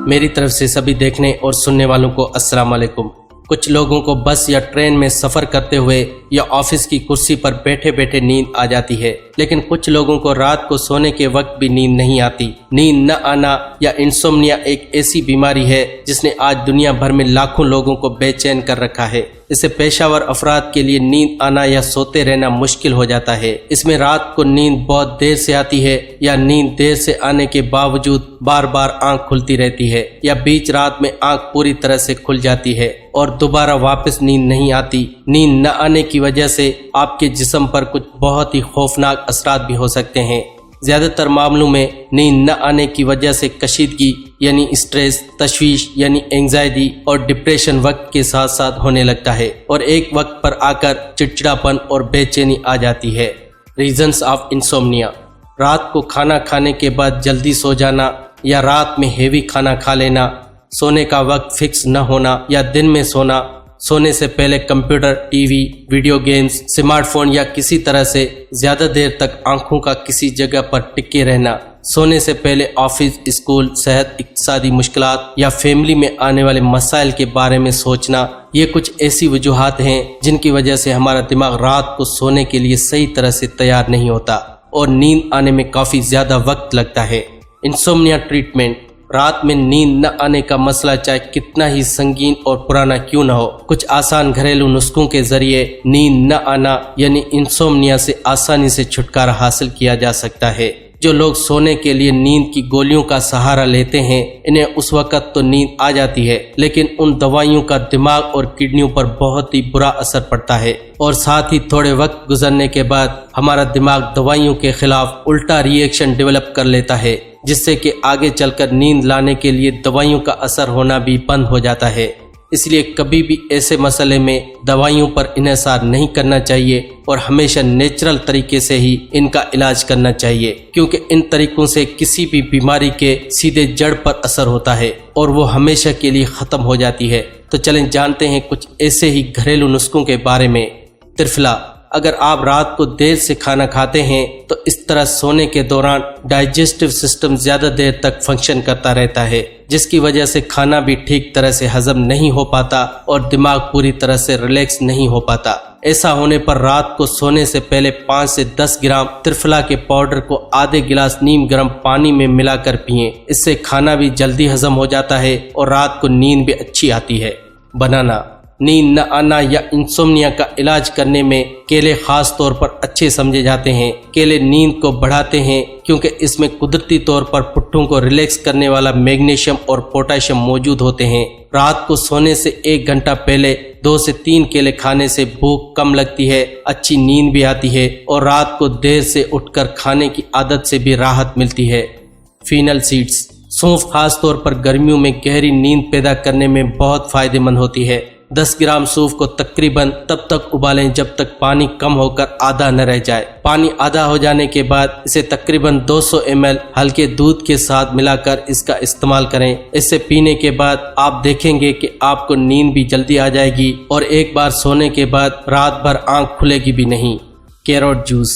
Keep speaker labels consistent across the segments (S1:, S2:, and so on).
S1: میری طرف سے سبھی دیکھنے اور سننے والوں کو السلام علیکم۔ کچھ لوگوں کو بس یا ٹرین میں سفر کرتے ہوئے یا آفس کی کرسی پر بیٹھے بیٹھے نیند آ جاتی ہے، لیکن کچھ لوگوں کو رات کو سونے کے وقت بھی نیند نہیں آتی۔ نیند نہ آنا یا انسومنیا ایک ایسی بیماری ہے جس نے آج دنیا بھر میں لاکھوں لوگوں کو بے چین کر رکھا ہے۔ اسے پیشہ ور افراد کے لیے نیند آنا یا سوتے رہنا مشکل ہو جاتا ہے۔ اس میں رات کو نیند بہت دیر سے آتی ہے یا نیند دیر سے آنے کے باوجود بار بار آنکھ کھلتی رہتی ہے، یا بیچ رات میں آنکھ پوری طرح سے کھل جاتی ہے اور دوبارہ واپس نیند نہیں آتی۔ نیند نہ آنے کی وجہ سے آپ کے جسم پر کچھ بہت ہی خوفناک اثرات بھی ہو سکتے ہیں۔ زیادہ تر معاملوں میں نیند نہ آنے کی وجہ سے کشیدگی یعنی اسٹریس، تشویش یعنی اینگزائٹی اور ڈپریشن وقت کے ساتھ ساتھ ہونے لگتا ہے، اور ایک وقت پر آ کر چڑچڑاپن اور بے چینی آ جاتی ہے۔ ریزنز آف انسومنیا: رات کو کھانا کھانے کے بعد جلدی سو جانا یا رات میں ہیوی کھانا کھا لینا، سونے کا وقت فکس نہ ہونا یا دن میں سونا، سونے سے پہلے computer, T V, video games, smart phone یا کسی طرح سے زیادہ دیر تک آنکھوں کا کسی جگہ پر ٹکے رہنا، سونے سے پہلے آفس، اسکول، صحت، اقتصادی مشکلات یا فیملی میں آنے والے مسائل کے بارے میں سوچنا، یہ کچھ ایسی وجوہات ہیں جن کی وجہ سے ہمارا دماغ رات کو سونے کے لیے صحیح طرح سے تیار نہیں ہوتا اور نیند آنے میں کافی زیادہ وقت لگتا ہے۔ انسومنیا ٹریٹمنٹ: رات میں نیند نہ آنے کا مسئلہ چاہے کتنا ہی سنگین اور پرانا کیوں نہ ہو، کچھ آسان گھریلو نسخوں کے ذریعے نیند نہ آنا یعنی انسومنیا سے آسانی سے چھٹکارا حاصل کیا جا سکتا ہے۔ جو لوگ سونے کے لیے نیند کی گولیوں کا سہارا لیتے ہیں، انہیں اس وقت تو نیند آ جاتی ہے، لیکن ان دوائیوں کا دماغ اور کڈنیوں پر بہت ہی برا اثر پڑتا ہے، اور ساتھ ہی تھوڑے وقت گزرنے کے بعد ہمارا دماغ دوائیوں کے خلاف الٹا ری ایکشن ڈیولپ کر لیتا ہے، جس سے کہ آگے چل کر نیند لانے کے لیے دوائیوں کا اثر ہونا بھی بند ہو جاتا ہے۔ اس لیے کبھی بھی ایسے مسئلے میں دوائیوں پر انحصار نہیں کرنا چاہیے اور ہمیشہ نیچرل طریقے سے ہی ان کا علاج کرنا چاہیے، کیونکہ ان طریقوں سے کسی بھی بیماری کے سیدھے جڑ پر اثر ہوتا ہے اور وہ ہمیشہ کے لیے ختم ہو جاتی ہے۔ تو چلیں جانتے ہیں کچھ ایسے ہی گھریلو نسخوں کے بارے میں۔ ترفلا: اگر آپ رات کو دیر سے کھانا کھاتے ہیں تو اس طرح سونے کے دوران ڈائجسٹو سسٹم زیادہ دیر تک فنکشن کرتا رہتا ہے، جس کی وجہ سے کھانا بھی ٹھیک طرح سے ہضم نہیں ہو پاتا اور دماغ پوری طرح سے ریلیکس نہیں ہو پاتا۔ ایسا ہونے پر رات کو سونے سے پہلے 5 سے 10 گرام ترفلا کے پاؤڈر کو آدھے گلاس نیم گرم پانی میں ملا کر پئیں۔ اس سے کھانا بھی جلدی ہضم ہو جاتا ہے اور رات کو نیند بھی اچھی آتی ہے۔ بنانا: نیند نہ آنا یا انسومنیا کا علاج کرنے میں کیلے خاص طور پر اچھے سمجھے جاتے ہیں۔ کیلے نیند کو بڑھاتے ہیں کیونکہ اس میں قدرتی طور پر پٹھوں کو ریلیکس کرنے والا میگنیشیم اور پوٹاشیم موجود ہوتے ہیں۔ رات کو سونے سے 1 گھنٹہ پہلے 2 سے 3 کیلے کھانے سے بھوک کم لگتی ہے، اچھی نیند بھی آتی ہے اور رات کو دیر سے اٹھ کر کھانے کی عادت سے بھی راحت ملتی ہے۔ فینل سیڈز: سونف خاص طور پر گرمیوں میں گہری نیند پیدا کرنے میں بہت فائدہ مند ہوتی ہے۔ 10 گرام سونف کو تقریباً تب تک ابالیں جب تک پانی کم ہو کر آدھا نہ رہ جائے۔ پانی آدھا ہو جانے کے بعد اسے تقریباً 200 ml ہلکے دودھ کے ساتھ ملا کر اس کا استعمال کریں۔ اسے پینے کے بعد آپ دیکھیں گے کہ آپ کو نیند بھی جلدی آ جائے گی اور ایک بار سونے کے بعد رات بھر آنکھ کھلے گی بھی نہیں۔ کیروٹ جوس: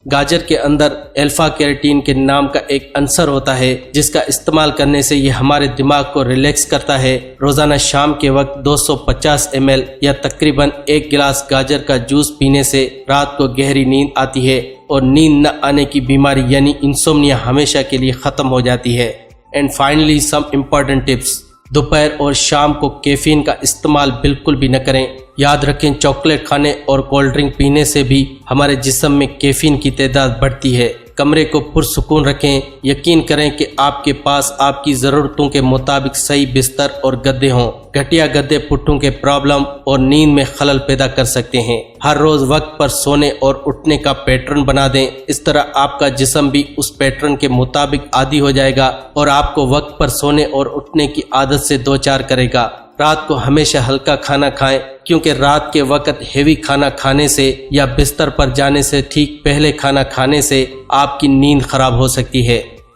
S1: گاجر کے اندر الفا کیروٹین کے نام کا ایک عنصر ہوتا ہے جس کا استعمال کرنے سے یہ ہمارے دماغ کو ریلیکس کرتا ہے۔ روزانہ شام کے وقت 250 ml یا تقریباً 1 گلاس گاجر کا جوس پینے سے رات کو گہری نیند آتی ہے اور نیند نہ آنے کی بیماری یعنی انسومنیا ہمیشہ کے لیے ختم ہو جاتی ہے۔ And finally some important tips: دوپہر اور شام کو کیفین کا استعمال بالکل بھی نہ کریں۔ یاد رکھیں چاکلیٹ کھانے اور کولڈ ڈرنک پینے سے بھی ہمارے جسم میں کیفین کی تعداد بڑھتی ہے۔ کمرے کو پرسکون رکھیں۔ یقین کریں کہ آپ کے پاس آپ کی ضرورتوں کے مطابق صحیح بستر اور گدے ہوں۔ گھٹیا گدے پٹھوں کے پرابلم اور نیند میں خلل پیدا کر سکتے ہیں۔ ہر روز وقت پر سونے اور اٹھنے کا پیٹرن بنا دیں، اس طرح آپ کا جسم بھی اس پیٹرن کے مطابق عادی ہو جائے گا اور آپ کو وقت پر سونے اور اٹھنے کی عادت سے دوچار کرے گا۔ رات کو ہمیشہ ہلکا کھانا کھائیں، کیونکہ رات کے وقت ہیوی کھانا کھانے سے یا بستر پر جانے سے ٹھیک پہلے کھانا کھانے سے آپ کی نیند خراب ہو سکتی ہے۔